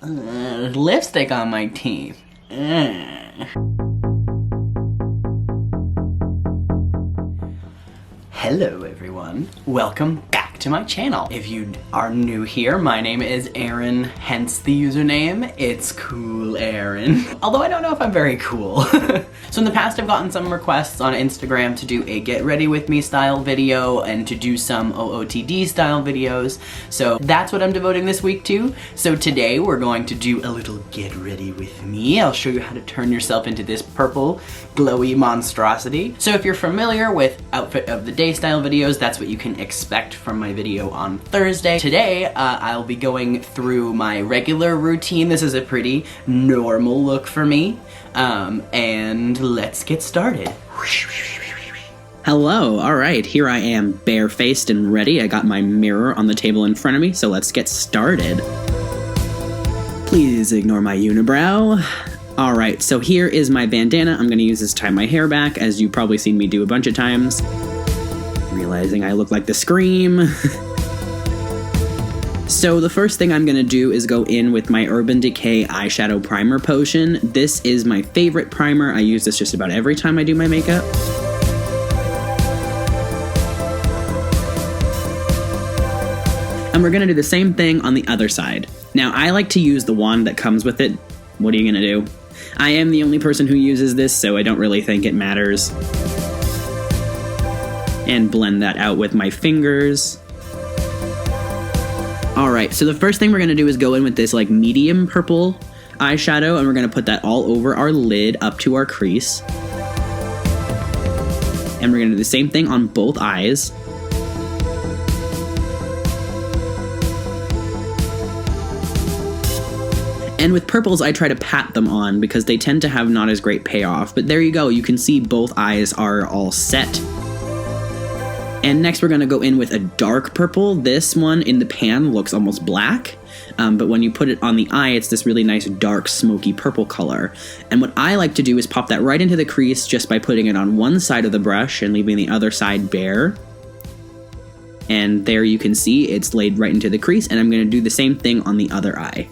Lipstick on my teeth. Hello everyone, welcome back to my channel. If you are new here, my name is Aaron, hence the username. It's Cool Aaron. Although I don't know if I'm very cool. So in the past I've gotten some requests on Instagram to do a get ready with me style video and to do some OOTD style videos. So that's what I'm devoting this week to. So today we're going to do a little get ready with me. I'll show you how to turn yourself into this purple glowy monstrosity. So if you're familiar with outfit of the day style videos, that's what you can expect from my video on Thursday. Today, I'll be going through my regular routine. This is a pretty normal look for me. And let's get started. Hello, alright, here I am barefaced and ready. I got my mirror on the table in front of me, so let's get started. Please ignore my unibrow. Alright, so here is my bandana. I'm gonna use this to tie my hair back, as you've probably seen me do a bunch of times. Realizing I look like the Scream. So the first thing I'm gonna do is go in with my Urban Decay Eyeshadow Primer Potion. This is my favorite primer. I use this just about every time I do my makeup. And we're gonna do the same thing on the other side. Now, I like to use the wand that comes with it. What are you gonna do? I am the only person who uses this, so I don't really think it matters. And blend that out with my fingers. Alright, so the first thing we're going to do is go in with this like medium purple eyeshadow, and we're going to put that all over our lid up to our crease. And we're going to do the same thing on both eyes. And with purples, I try to pat them on because they tend to have not as great payoff. But there you go, you can see both eyes are all set. And next we're going to go in with a dark purple. This one in the pan looks almost black, but when you put it on the eye, it's this really nice dark smoky purple color. And what I like to do is pop that right into the crease just by putting it on one side of the brush and leaving the other side bare. And there you can see it's laid right into the crease, and I'm going to do the same thing on the other eye.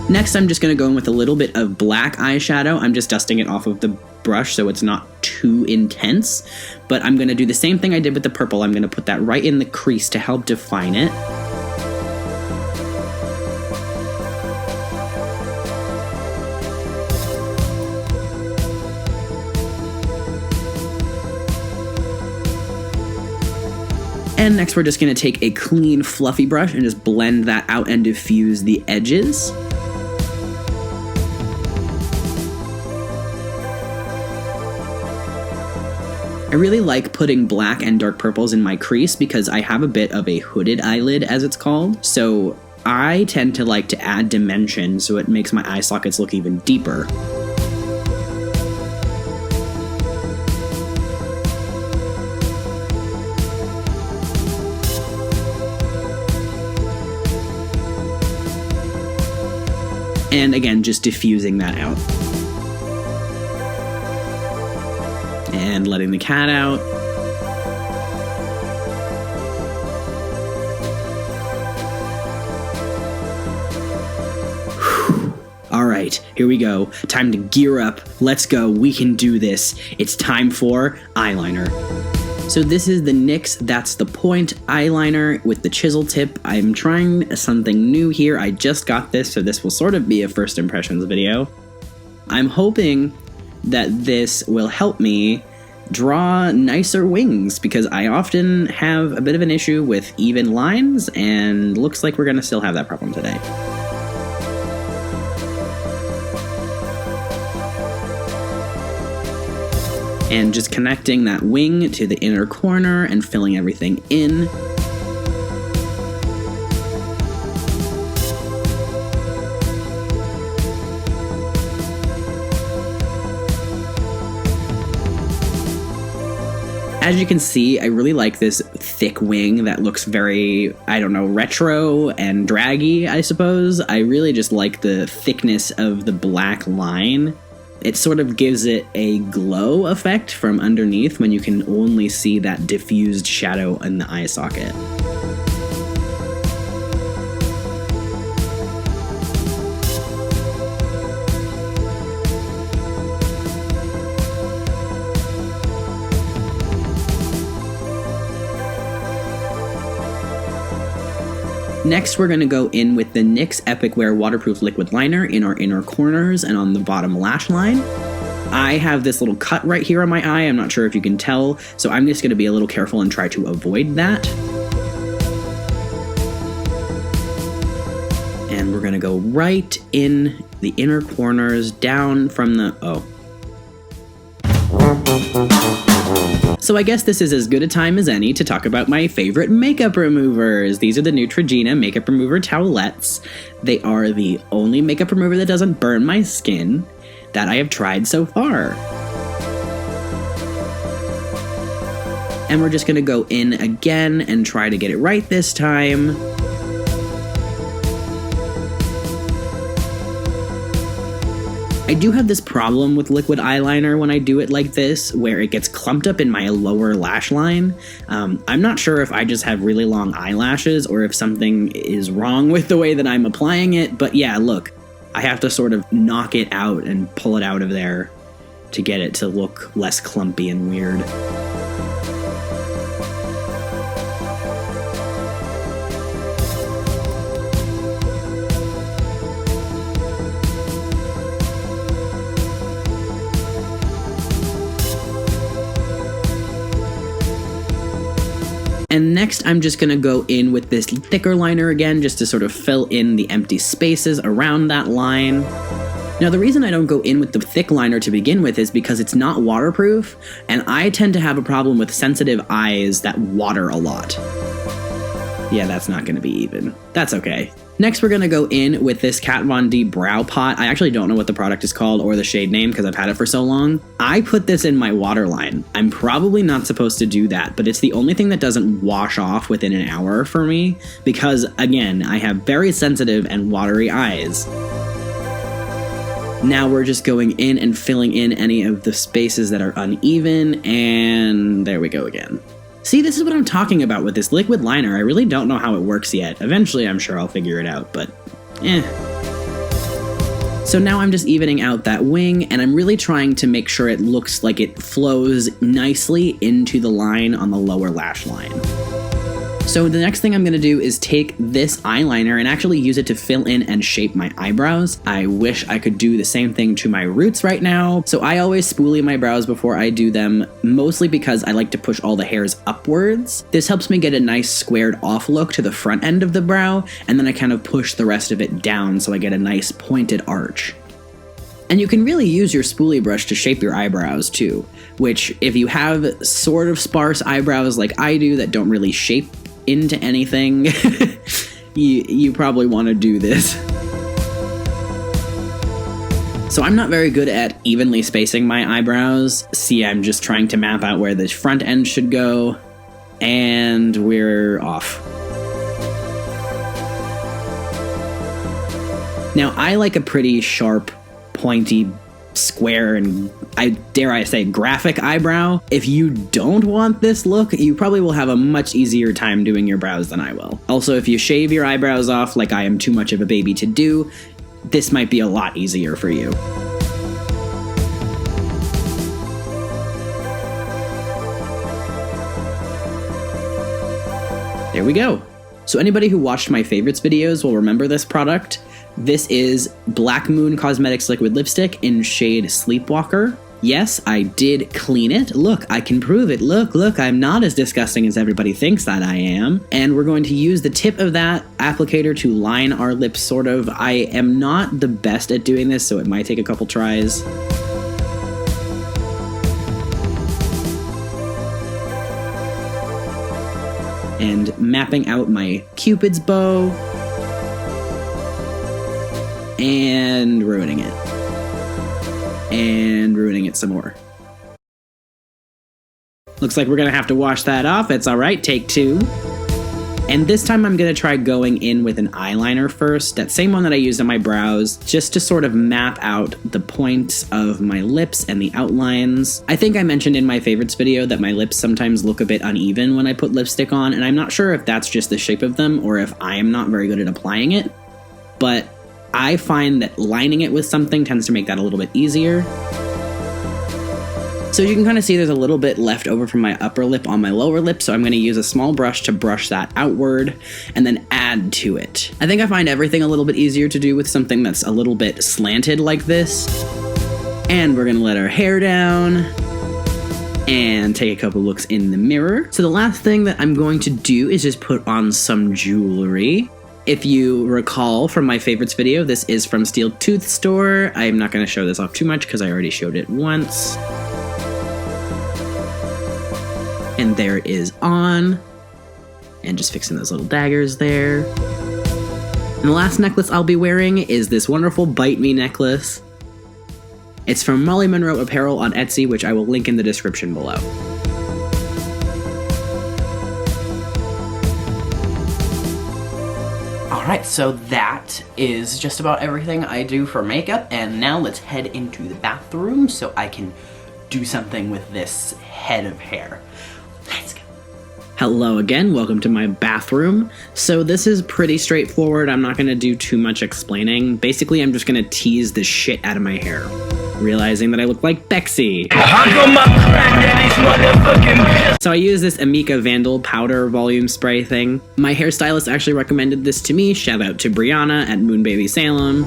Next, I'm just going to go in with a little bit of black eyeshadow. I'm just dusting it off of the brush so it's not too intense. But I'm going to do the same thing I did with the purple. I'm going to put that right in the crease to help define it. And next, we're just going to take a clean, fluffy brush and just blend that out and diffuse the edges. I really like putting black and dark purples in my crease because I have a bit of a hooded eyelid, as it's called. So I tend to like to add dimension so it makes my eye sockets look even deeper. And again, just diffusing that out. And letting the cat out. Alright, here we go. Time to gear up. Let's go. We can do this. It's time for eyeliner. So this is the NYX That's the Point eyeliner with the chisel tip. I'm trying something new here. I just got this, so this will sort of be a first impressions video. I'm hoping that this will help me draw nicer wings, because I often have a bit of an issue with even lines, and looks like we're gonna still have that problem today. And just connecting that wing to the inner corner and filling everything in. As you can see, I really like this thick wing that looks very, I don't know, retro and draggy, I suppose. I really just like the thickness of the black line. It sort of gives it a glow effect from underneath when you can only see that diffused shadow in the eye socket. Next, we're going to go in with the NYX Epic Wear Waterproof Liquid Liner in our inner corners and on the bottom lash line. I have this little cut right here on my eye. I'm not sure if you can tell, so I'm just going to be a little careful and try to avoid that. And we're going to go right in the inner corners, down from the... So I guess this is as good a time as any to talk about my favorite makeup removers. These are the Neutrogena Makeup Remover Towelettes. They are the only makeup remover that doesn't burn my skin that I have tried so far. And we're just gonna go in again and try to get it right this time. I do have this problem with liquid eyeliner when I do it like this, where it gets clumped up in my lower lash line. I'm not sure if I just have really long eyelashes or if something is wrong with the way that I'm applying it, but yeah, look, I have to sort of knock it out and pull it out of there to get it to look less clumpy and weird. And next, I'm just going to go in with this thicker liner again, just to sort of fill in the empty spaces around that line. Now, the reason I don't go in with the thick liner to begin with is because it's not waterproof, and I tend to have a problem with sensitive eyes that water a lot. Yeah, that's not going to be even. That's okay. Next, we're going to go in with this Kat Von D Brow Pot. I actually don't know what the product is called or the shade name because I've had it for so long. I put this in my waterline. I'm probably not supposed to do that, but it's the only thing that doesn't wash off within an hour for me because, again, I have very sensitive and watery eyes. Now we're just going in and filling in any of the spaces that are uneven, and there we go again. See, this is what I'm talking about with this liquid liner. I really don't know how it works yet. Eventually, I'm sure I'll figure it out, but So now I'm just evening out that wing, and I'm really trying to make sure it looks like it flows nicely into the line on the lower lash line. So the next thing I'm going to do is take this eyeliner and actually use it to fill in and shape my eyebrows. I wish I could do the same thing to my roots right now. So I always spoolie my brows before I do them, mostly because I like to push all the hairs upwards. This helps me get a nice squared off look to the front end of the brow, and then I kind of push the rest of it down so I get a nice pointed arch. And you can really use your spoolie brush to shape your eyebrows too, which if you have sort of sparse eyebrows like I do that don't really shape into anything, you probably want to do this. So I'm not very good at evenly spacing my eyebrows. See, I'm just trying to map out where the front end should go, and we're off. Now, I like a pretty sharp, pointy, square, and dare I say graphic eyebrow. If you don't want this look, you probably will have a much easier time doing your brows than I will. Also, if you shave your eyebrows off like I am too much of a baby to do, this might be a lot easier for you. There we go. So anybody who watched my favorites videos will remember this product. This is Black Moon Cosmetics Liquid Lipstick in shade Sleepwalker. Yes, I did clean it. Look, I can prove it. Look, I'm not as disgusting as everybody thinks that I am. And we're going to use the tip of that applicator to line our lips, sort of. I am not the best at doing this, so it might take a couple tries. And mapping out my Cupid's bow. And ruining it. And ruining it some more. Looks like we're gonna have to wash that off. It's alright, take two. And this time I'm going to try going in with an eyeliner first, that same one that I used on my brows, just to sort of map out the points of my lips and the outlines. I think I mentioned in my favorites video that my lips sometimes look a bit uneven when I put lipstick on, and I'm not sure if that's just the shape of them or if I am not very good at applying it, but I find that lining it with something tends to make that a little bit easier. So you can kind of see there's a little bit left over from my upper lip on my lower lip, so I'm going to use a small brush to brush that outward and then add to it. I think I find everything a little bit easier to do with something that's a little bit slanted like this. And we're going to let our hair down and take a couple looks in the mirror. So the last thing that I'm going to do is just put on some jewelry. If you recall from my favorites video, this is from Steel Tooth Store. I'm not going to show this off too much because I already showed it once. And there it is on. And just fixing those little daggers there. And the last necklace I'll be wearing is this wonderful Bite Me necklace. It's from Molly Monroe Apparel on Etsy, which I will link in the description below. Alright, so that is just about everything I do for makeup, and now let's head into the bathroom so I can do something with this head of hair. Let's go. Hello again, welcome to my bathroom. So this is pretty straightforward, I'm not going to do too much explaining. Basically, I'm just going to tease the shit out of my hair, realizing that I look like Bexy. So I use this Amika Vandal powder volume spray thing. My hairstylist actually recommended this to me, shout out to Brianna at Moonbaby Salem.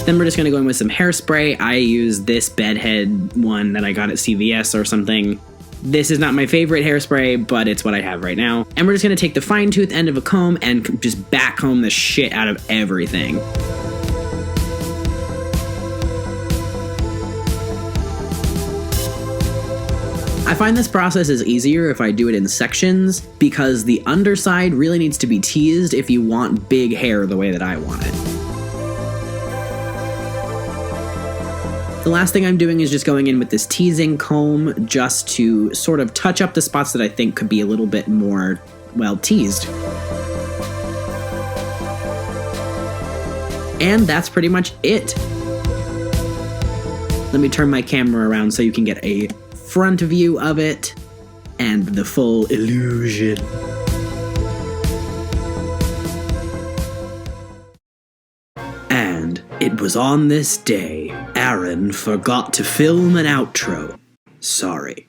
Then we're just going to go in with some hairspray. I use this bedhead one that I got at CVS or something. This is not my favorite hairspray, but it's what I have right now. And we're just going to take the fine tooth end of a comb and just back comb the shit out of everything. I find this process is easier if I do it in sections, because the underside really needs to be teased if you want big hair the way that I want it. The last thing I'm doing is just going in with this teasing comb just to sort of touch up the spots that I think could be a little bit more, well, teased. And that's pretty much it. Let me turn my camera around so you can get a front view of it and the full illusion. And it was on this day Aaron forgot to film an outro. Sorry.